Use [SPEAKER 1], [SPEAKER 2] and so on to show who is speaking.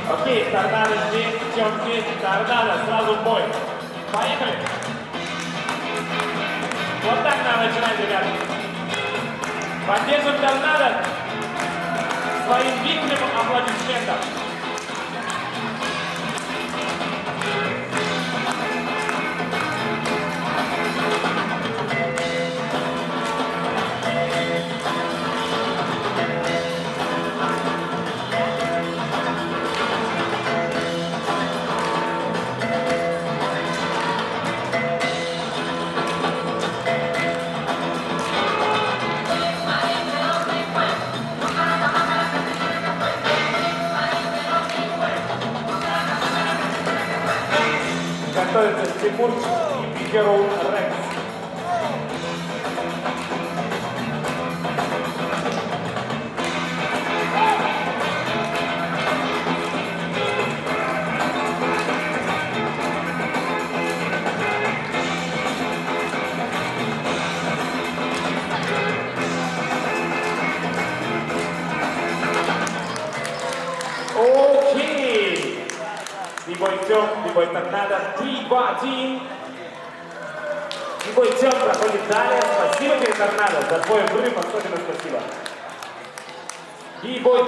[SPEAKER 1] Окей, торнадо здесь, девчонки, торнадо, сразу в бой. Поехали. Вот так надо начинать, ребята. Поддержим торнадо своим виктором аплодисментом. Готовится Тимурчик и Пикерол Рекс. Окей! Бибой Тём, бибой Торнадо, 3, 2, 1. Бибой Тём проходит далее. Спасибо тебе, Торнадо, за твой врыв, особенно спасибо. Бибой